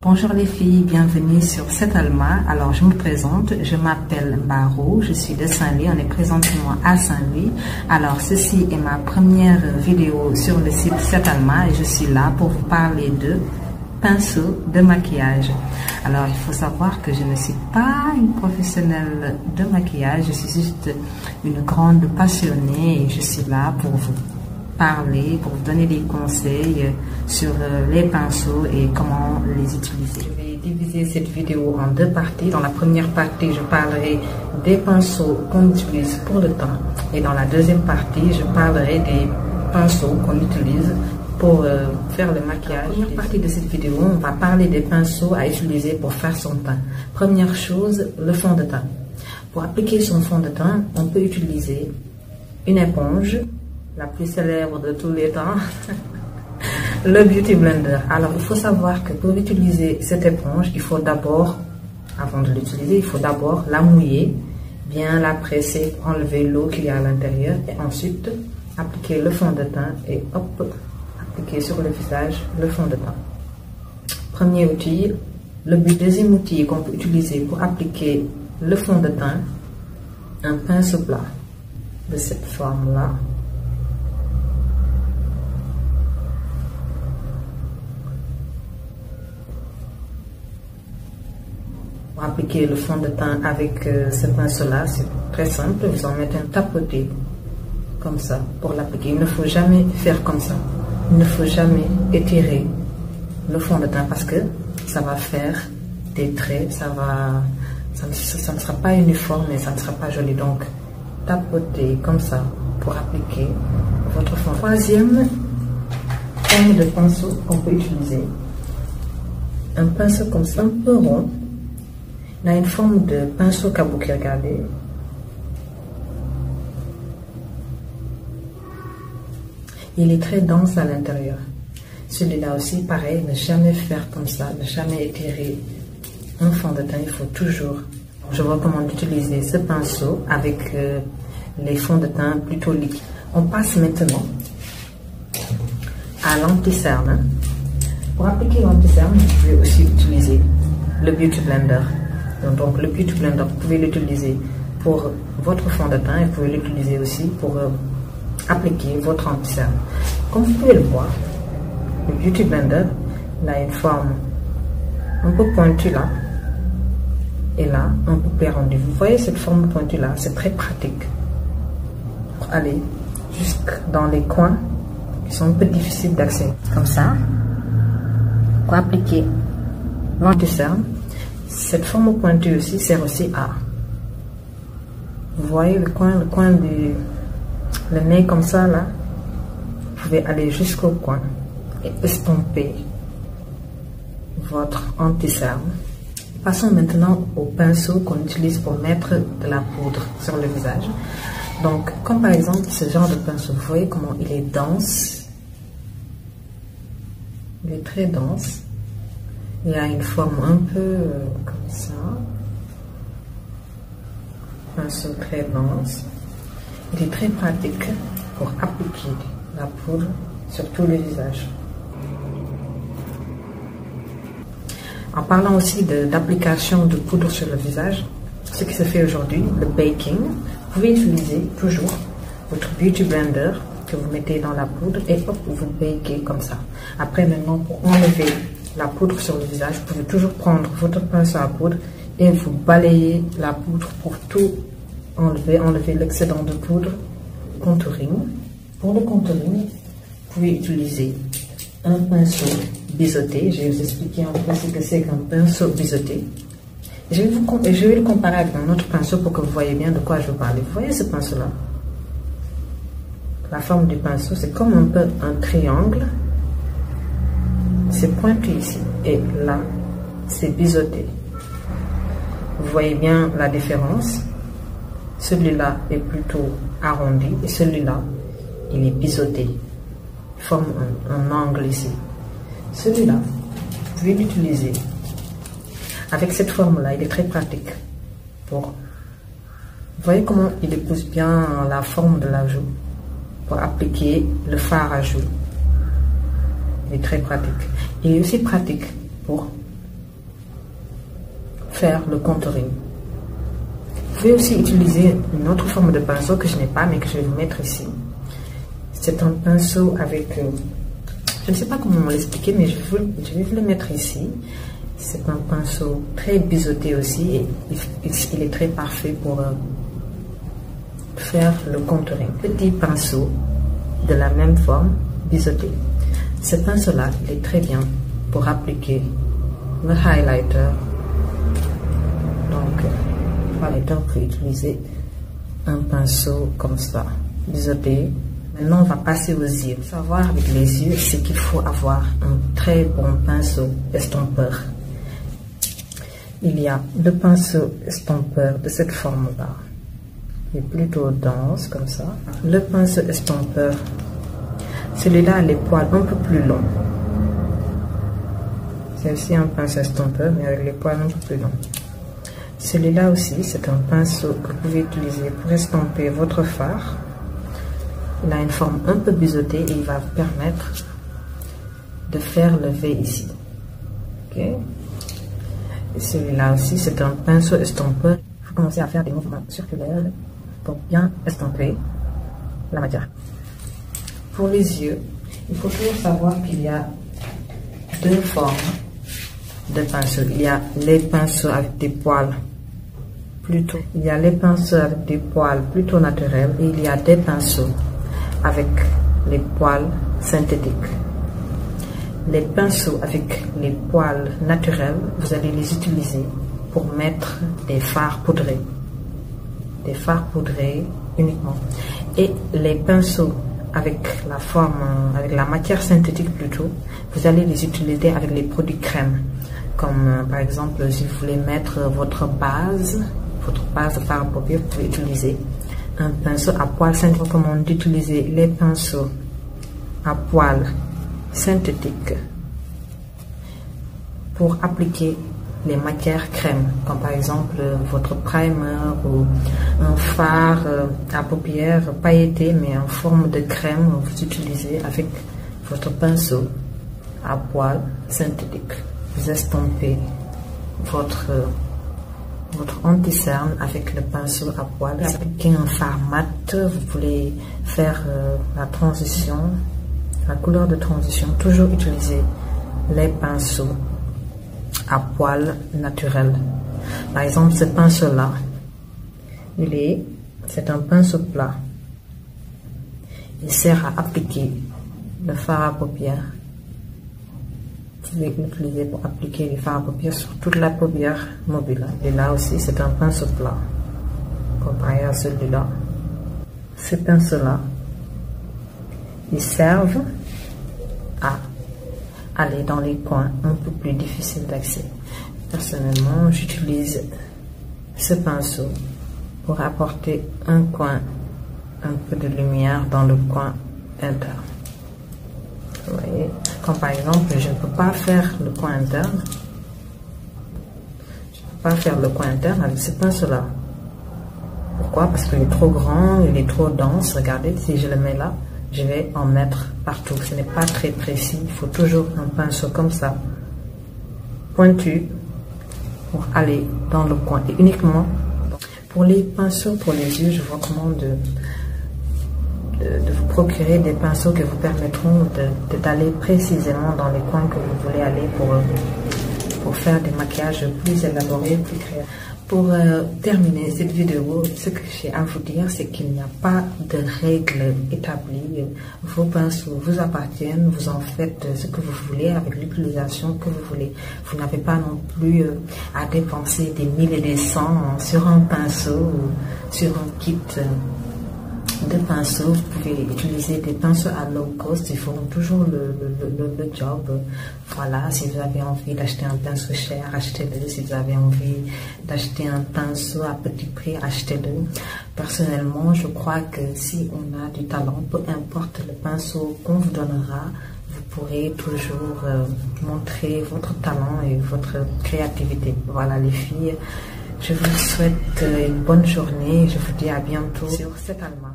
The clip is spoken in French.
Bonjour les filles, bienvenue sur Cet Alma. Alors je me présente, je m'appelle Barou, je suis de Saint-Louis, on est présentement à Saint-Louis. Alors ceci est ma première vidéo sur le site Cet Alma et je suis là pour vous parler de pinceaux de maquillage. Alors il faut savoir que je ne suis pas une professionnelle de maquillage, je suis juste une grande passionnée et je suis là pour vous parler, pour vous donner des conseils sur les pinceaux et comment les utiliser. Je vais diviser cette vidéo en deux parties. Dans la première partie, je parlerai des pinceaux qu'on utilise pour le teint et dans la deuxième partie, je parlerai des pinceaux qu'on utilise pour faire le maquillage. Dans la première partie de cette vidéo, on va parler des pinceaux à utiliser pour faire son teint. Première chose, le fond de teint. Pour appliquer son fond de teint, on peut utiliser une éponge, la plus célèbre de tous les temps, le Beauty Blender. Alors, il faut savoir que pour utiliser cette éponge, il faut d'abord, avant de l'utiliser, il faut d'abord la mouiller, bien la presser, enlever l'eau qu'il y a à l'intérieur et ensuite appliquer le fond de teint et hop, appliquer sur le visage le fond de teint. Premier outil, le deuxième outil qu'on peut utiliser pour appliquer le fond de teint, un pinceau plat de cette forme-là. Pour appliquer le fond de teint avec ce pinceau-là, c'est très simple. Vous en mettez un tapoté comme ça pour l'appliquer. Il ne faut jamais faire comme ça. Il ne faut jamais étirer le fond de teint parce que ça va faire des traits. Ça ne sera pas uniforme et ça ne sera pas joli. Donc, tapoter comme ça pour appliquer votre fond. Troisième forme de pinceau qu'on peut utiliser. Un pinceau comme ça, un peu rond. Il a une forme de pinceau kabuki, regardez. Il est très dense à l'intérieur. Celui-là aussi, pareil, ne jamais faire comme ça, ne jamais étirer un fond de teint. Il faut toujours. Je vous recommande d'utiliser ce pinceau avec les fonds de teint plutôt liquides. On passe maintenant à l'anti-cerne. Pour appliquer l'anti-cerne, vous pouvez aussi utiliser le Beauty Blender. Donc le Beauty Blender, vous pouvez l'utiliser pour votre fond de teint et vous pouvez l'utiliser aussi pour appliquer votre anti-cerne. Comme vous pouvez le voir, le Beauty Blender il a une forme un peu pointue là et là un peu plus arrondie. Vous voyez cette forme pointue là, c'est très pratique pour aller jusque dans les coins qui sont un peu difficiles d'accès. Comme ça, pour appliquer l'anti-cerne. Cette forme pointue aussi sert aussi à, vous voyez le coin du le nez comme ça là, vous pouvez aller jusqu'au coin et estomper votre anti-cerne. Passons maintenant au pinceau qu'on utilise pour mettre de la poudre sur le visage. Donc comme par exemple ce genre de pinceau, vous voyez comment il est dense, il est très dense. Il a une forme un peu comme ça. Pinceau très dense. Il est très pratique pour appliquer la poudre sur tout le visage. En parlant aussi d'application de poudre sur le visage, ce qui se fait aujourd'hui, le baking, vous pouvez utiliser toujours votre Beauty Blender que vous mettez dans la poudre et hop, vous bakez comme ça. Après maintenant, pour enlever la poudre sur le visage, vous pouvez toujours prendre votre pinceau à poudre et vous balayez la poudre pour tout enlever l'excédent de poudre. Contouring. Pour le contouring, vous pouvez utiliser un pinceau biseauté. Je vais vous expliquer un peu ce que c'est qu'un pinceau biseauté. Je vais le comparer avec un autre pinceau pour que vous voyez bien de quoi je veux parler. Vous voyez ce pinceau-là? La forme du pinceau, c'est comme un peu un triangle. C'est pointu ici et là c'est biseauté. Vous voyez bien la différence. Celui-là est plutôt arrondi et celui-là il est biseauté. Il forme un angle ici. Celui-là, vous pouvez l'utiliser avec cette forme-là. Il est très pratique pour. Vous voyez comment il épouse bien la forme de la joue pour appliquer le fard à joues. Il est très pratique. Il est aussi pratique pour faire le contouring. Vous pouvez aussi utiliser une autre forme de pinceau que je n'ai pas mais que je vais vous mettre ici. C'est un pinceau avec, je ne sais pas comment l'expliquer, mais je vais vous le mettre ici. C'est un pinceau très biseauté aussi et il est très parfait pour faire le contouring. Petit pinceau de la même forme, biseauté. Ce pinceau-là, il est très bien pour appliquer le highlighter. Donc, highlighter, on peut utiliser un pinceau comme ça, biseauté. Maintenant, on va passer aux yeux. Pour savoir avec les yeux, c'est qu'il faut avoir un très bon pinceau estompeur. Il y a le pinceau estompeur de cette forme-là. Il est plutôt dense, comme ça. Le pinceau estompeur, celui-là a les poils un peu plus longs. C'est aussi un pinceau estompeur, mais avec les poils un peu plus longs. Celui-là aussi, c'est un pinceau que vous pouvez utiliser pour estomper votre fard. Il a une forme un peu biseautée et il va vous permettre de faire le V ici. Ok. Et celui-là aussi, c'est un pinceau estompeur. Il faut commencer à faire des mouvements circulaires pour bien estomper la matière. Pour les yeux, il faut toujours savoir qu'il y a deux formes de pinceaux. Il y a les pinceaux avec des poils plutôt. Il y a les pinceaux avec des poils plutôt naturels et il y a des pinceaux avec les poils synthétiques. Les pinceaux avec les poils naturels, vous allez les utiliser pour mettre des fards poudrés. Des fards poudrés uniquement. Et les pinceaux avec la forme, avec la matière synthétique plutôt, vous allez les utiliser avec les produits crème. Comme par exemple, si vous voulez mettre votre base de fard à paupières, vous pouvez utiliser un pinceau à poils synthétiques. Je recommande d'utiliser les pinceaux à poils synthétiques pour appliquer les matières crème, comme par exemple votre primer ou un fard à paupières pailleté mais en forme de crème. Vous utilisez avec votre pinceau à poils synthétique. Vous estompez votre anti-cerne avec le pinceau à poils. Appliquez un fard mat, vous voulez faire la transition, la couleur de transition, toujours utiliser les pinceaux à poils naturels. Par exemple, ce pinceau-là, c'est un pinceau plat. Il sert à appliquer le fard à paupières. Vous pouvez l'utiliser pour appliquer les fards à paupières sur toute la paupière mobile. Et là aussi, c'est un pinceau plat, comparé à celui-là. Ces pinceaux-là, ils servent à aller dans les coins un peu plus difficiles d'accès. Personnellement, j'utilise ce pinceau pour apporter un peu de lumière dans le coin interne. Vous voyez, comme par exemple, je ne peux pas faire le coin interne. Je ne peux pas faire le coin interne avec ce pinceau-là. Pourquoi? Parce qu'il est trop grand, il est trop dense. Regardez, si je le mets là, je vais en mettre partout. Ce n'est pas très précis. Il faut toujours un pinceau comme ça, pointu, pour aller dans le coin. Et uniquement, pour les pinceaux, pour les yeux, je vous recommande de vous procurer des pinceaux qui vous permettront d'aller précisément dans les coins que vous voulez aller pour faire des maquillages plus élaborés, plus créatifs. Pour terminer cette vidéo, ce que j'ai à vous dire, c'est qu'il n'y a pas de règles établies. Vos pinceaux vous appartiennent, vous en faites ce que vous voulez avec l'utilisation que vous voulez. Vous n'avez pas non plus à dépenser des 1000 et des 100 sur un pinceau ou sur un kit de pinceaux. Vous pouvez utiliser des pinceaux à low cost, ils feront toujours le job. Voilà, si vous avez envie d'acheter un pinceau cher, achetez-le. Si vous avez envie d'acheter un pinceau à petit prix, achetez-le. Personnellement, je crois que si on a du talent, peu importe le pinceau qu'on vous donnera, vous pourrez toujours montrer votre talent et votre créativité. Voilà les filles, je vous souhaite une bonne journée. Je vous dis à bientôt sur C'est Alma.